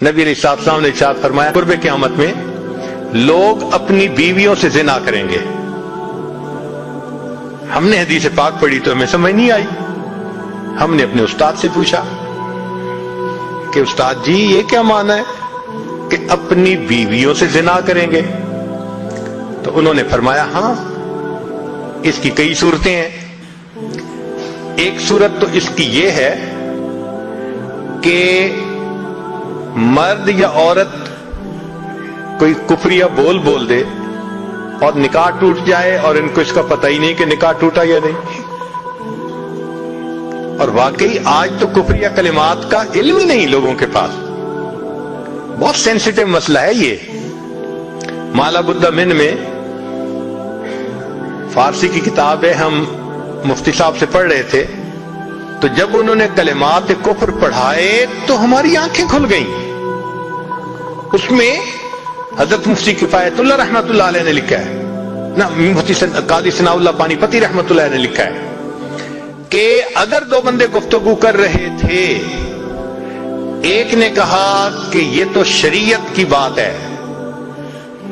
نبی علیہ السلام نے ارشاد فرمایا قرب قیامت میں لوگ اپنی بیویوں سے زنا کریں گے. ہم نے حدیث پاک پڑھی تو ہمیں سمجھ نہیں آئی. ہم نے اپنے استاد سے پوچھا کہ استاد جی یہ کیا معنی ہے کہ اپنی بیویوں سے زنا کریں گے؟ تو انہوں نے فرمایا ہاں اس کی کئی صورتیں ہیں. ایک صورت تو اس کی یہ ہے کہ مرد یا عورت کوئی کفریہ بول دے اور نکاح ٹوٹ جائے اور ان کو اس کا پتہ ہی نہیں کہ نکاح ٹوٹا یا نہیں. اور واقعی آج تو کفریہ کلمات کا علم ہی نہیں لوگوں کے پاس. بہت سینسیٹیو مسئلہ ہے یہ. مالا بدہ من میں فارسی کی کتاب ہے, ہم مفتی صاحب سے پڑھ رہے تھے تو جب انہوں نے کلمات کفر پڑھائے تو ہماری آنکھیں کھل گئیں. اس میں حضرت مفتی کفایت اللہ رحمۃ اللہ علیہ نے لکھا ہے, نہ مفتی قاضی ثناء اللہ پانی پتی رحمۃ اللہ علیہ نے لکھا ہے کہ اگر دو بندے گفتگو کر رہے تھے, ایک نے کہا کہ یہ تو شریعت کی بات ہے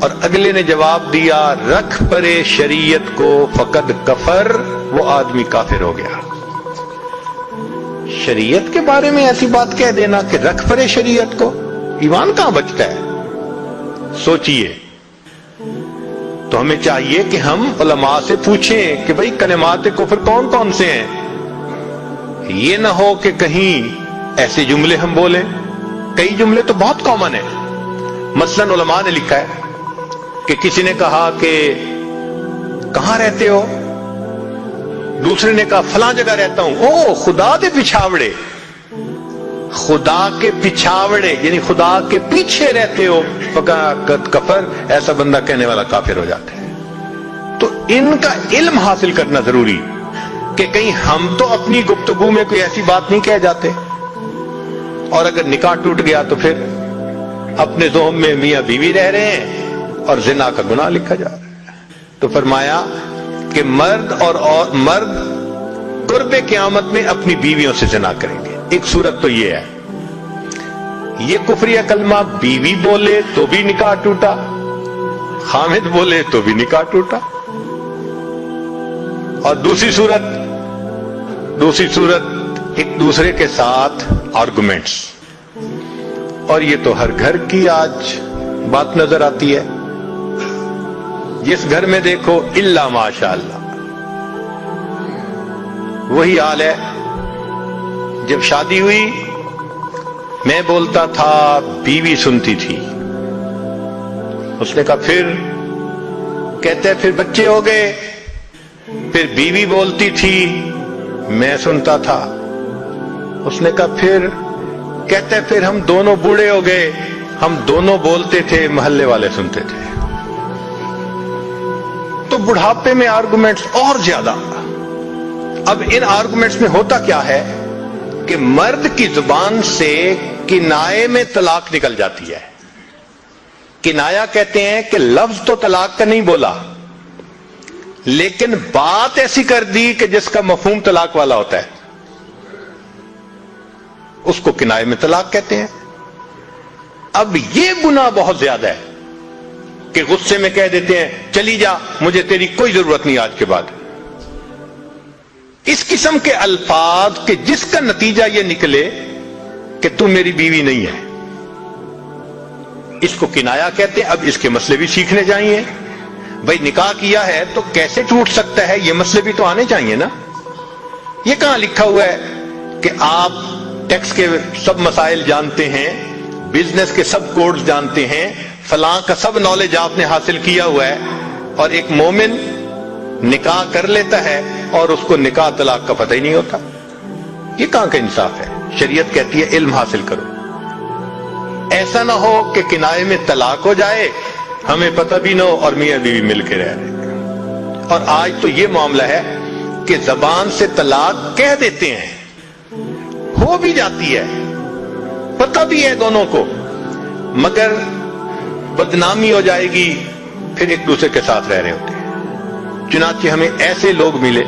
اور اگلے نے جواب دیا رکھ پرے شریعت کو فقد کفر, وہ آدمی کافر ہو گیا. شریعت کے بارے میں ایسی بات کہہ دینا کہ رکھ پرے شریعت کو, ایمان کہاں بچتا ہے؟ سوچئے. تو ہمیں چاہیے کہ ہم علماء سے پوچھیں کہ بھئی کلمات کفر کون کون سے ہیں. یہ نہ ہو کہ کہیں ایسے جملے ہم بولیں. کئی جملے تو بہت کامن ہیں. مثلا علماء نے لکھا ہے کہ کسی نے کہا کہ کہاں رہتے ہو؟ دوسرے نے کہا فلاں جگہ رہتا ہوں. او خدا دے پچھاوڑے, خدا کے پچھاوڑے یعنی خدا کے پیچھے رہتے ہو, فقط کفر, ایسا بندہ کہنے والا کافر ہو جاتا ہے. تو ان کا علم حاصل کرنا ضروری کہ کہیں ہم تو اپنی گفتگو میں کوئی ایسی بات نہیں کہہ جاتے, اور اگر نکاح ٹوٹ گیا تو پھر اپنے ذوم میں میاں بیوی رہ رہے ہیں اور زنا کا گناہ لکھا جا رہا ہے. تو فرمایا کہ مرد قرب قیامت میں اپنی بیویوں سے زنا کریں گے. ایک صورت تو یہ ہے, یہ کفریہ کلمہ بیوی بولے تو بھی نکاح ٹوٹا, خامد بولے تو بھی نکاح ٹوٹا. اور دوسری صورت ایک دوسرے کے ساتھ آرگومنٹس, اور یہ تو ہر گھر کی آج بات نظر آتی ہے. جس گھر میں دیکھو الا ماشاء اللہ وہی حال ہے. جب شادی ہوئی میں بولتا تھا بیوی سنتی تھی. اس نے کہا پھر, کہتے پھر بچے ہو گئے, پھر بیوی بولتی تھی میں سنتا تھا. اس نے کہا پھر, کہتے پھر ہم دونوں بوڑھے ہو گئے, ہم دونوں بولتے تھے محلے والے سنتے تھے. تو بڑھاپے میں آرگومنٹس اور زیادہ. اب ان آرگومنٹس میں ہوتا کیا ہے کہ مرد کی زبان سے کنائے میں طلاق نکل جاتی ہے. کنایا کہتے ہیں کہ لفظ تو طلاق کا نہیں بولا لیکن بات ایسی کر دی کہ جس کا مفہوم طلاق والا ہوتا ہے, اس کو کنائے میں طلاق کہتے ہیں. اب یہ گناہ بہت زیادہ ہے کہ غصے میں کہہ دیتے ہیں چلی جا, مجھے تیری کوئی ضرورت نہیں آج کے بعد. اس قسم کے الفاظ کہ جس کا نتیجہ یہ نکلے کہ تم میری بیوی نہیں ہے, اس کو کنایا کہتے ہیں. اب اس کے مسئلے بھی سیکھنے چاہیے. بھائی نکاح کیا ہے تو کیسے ٹوٹ سکتا ہے, یہ مسئلے بھی تو آنے چاہیے نا. یہ کہاں لکھا ہوا ہے کہ آپ ٹیکس کے سب مسائل جانتے ہیں, بزنس کے سب کوڈز جانتے ہیں, فلاں کا سب نالج آپ نے حاصل کیا ہوا ہے, اور ایک مومن نکاح کر لیتا ہے اور اس کو نکاح طلاق کا پتہ ہی نہیں ہوتا. یہ کہاں کا انصاف ہے؟ شریعت کہتی ہے علم حاصل کرو. ایسا نہ ہو کہ کنائے میں طلاق ہو جائے, ہمیں پتہ بھی نہ ہو اور میاں بیوی مل کے رہ رہے. اور آج تو یہ معاملہ ہے کہ زبان سے طلاق کہہ دیتے ہیں, ہو بھی جاتی ہے, پتہ بھی ہے دونوں کو, مگر بدنامی ہو جائے گی, پھر ایک دوسرے کے ساتھ رہ رہے ہوتے ہیں. چنانچہ ہمیں ایسے لوگ ملے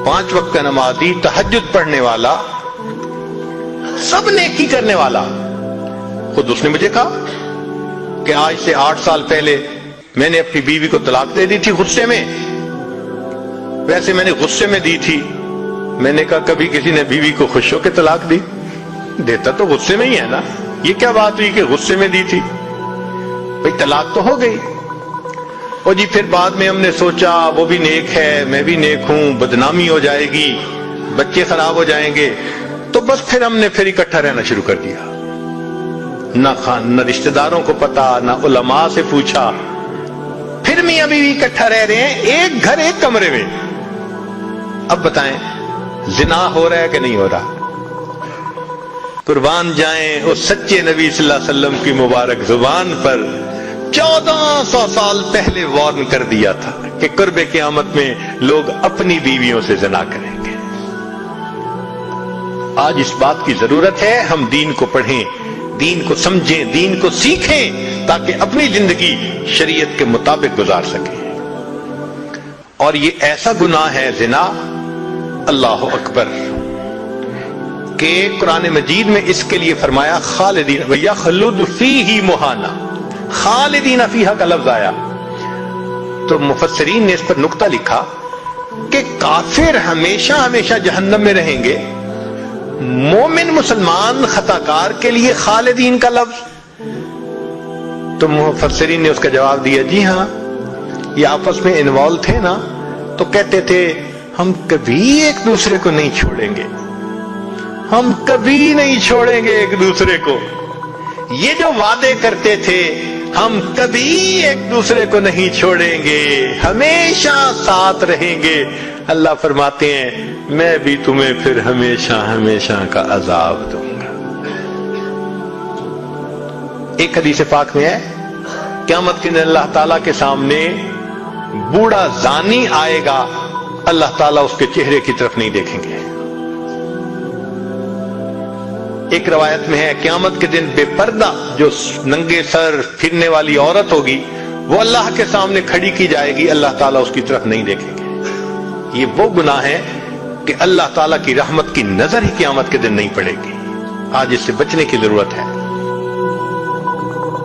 5 وقت کا نمازی, تہجد پڑھنے والا, سب نیکی کرنے والا, خود اس نے مجھے کہا کہ آج سے 8 سال پہلے میں نے اپنی بیوی کو طلاق دے دی تھی غصے میں. ویسے میں نے غصے میں دی تھی. میں نے کہا کبھی کسی نے بیوی کو خوش ہو کے طلاق دی؟ دیتا تو غصے میں ہی ہے نا. یہ کیا بات ہوئی کہ غصے میں دی تھی؟ بھئی طلاق تو ہو گئی. اور جی پھر بعد میں ہم نے سوچا وہ بھی نیک ہے میں بھی نیک ہوں, بدنامی ہو جائے گی, بچے خراب ہو جائیں گے, تو بس پھر ہم نے پھر اکٹھا رہنا شروع کر دیا. نہ رشتہ داروں کو پتا, نہ علماء سے پوچھا. پھر میاں بیوی اکٹھا رہ رہے ہیں, ایک گھر ایک کمرے میں. اب بتائیں زنا ہو رہا ہے کہ نہیں ہو رہا؟ قربان جائیں اس سچے نبی صلی اللہ علیہ وسلم کی مبارک زبان پر 1400 سال پہلے وارن کر دیا تھا کہ قرب قیامت میں لوگ اپنی بیویوں سے زنا کریں گے. آج اس بات کی ضرورت ہے ہم دین کو پڑھیں, دین کو سمجھیں, دین کو سیکھیں تاکہ اپنی زندگی شریعت کے مطابق گزار سکیں. اور یہ ایسا گناہ ہے زنا, اللہ اکبر, کہ قرآن مجید میں اس کے لیے فرمایا خالدین وَيَخْلُدْ فِيهِ مُحَانًا. خالدین فیہا کا لفظ آیا تو مفسرین نے اس پر نقطہ لکھا کہ کافر ہمیشہ ہمیشہ جہنم میں رہیں گے, مومن مسلمان خطاکار کے لیے خالدین کا لفظ. تو مفسرین نے اس کا جواب دیا جی ہاں, یہ آپس میں انوالو تھے نا, تو کہتے تھے ہم کبھی ایک دوسرے کو نہیں چھوڑیں گے, ہم کبھی نہیں چھوڑیں گے ایک دوسرے کو. یہ جو وعدے کرتے تھے ہم کبھی ایک دوسرے کو نہیں چھوڑیں گے, ہمیشہ ساتھ رہیں گے, اللہ فرماتے ہیں میں بھی تمہیں پھر ہمیشہ ہمیشہ کا عذاب دوں گا. ایک حدیث پاک میں ہے قیامت کے دن اللہ تعالیٰ کے سامنے بوڑھا زانی آئے گا, اللہ تعالیٰ اس کے چہرے کی طرف نہیں دیکھیں گے. ایک روایت میں ہے قیامت کے دن بے پردہ جو ننگے سر پھرنے والی عورت ہوگی وہ اللہ کے سامنے کھڑی کی جائے گی, اللہ تعالیٰ اس کی طرف نہیں دیکھیں گے. یہ وہ گناہ ہے کہ اللہ تعالیٰ کی رحمت کی نظر ہی قیامت کے دن نہیں پڑے گی. آج اس سے بچنے کی ضرورت ہے.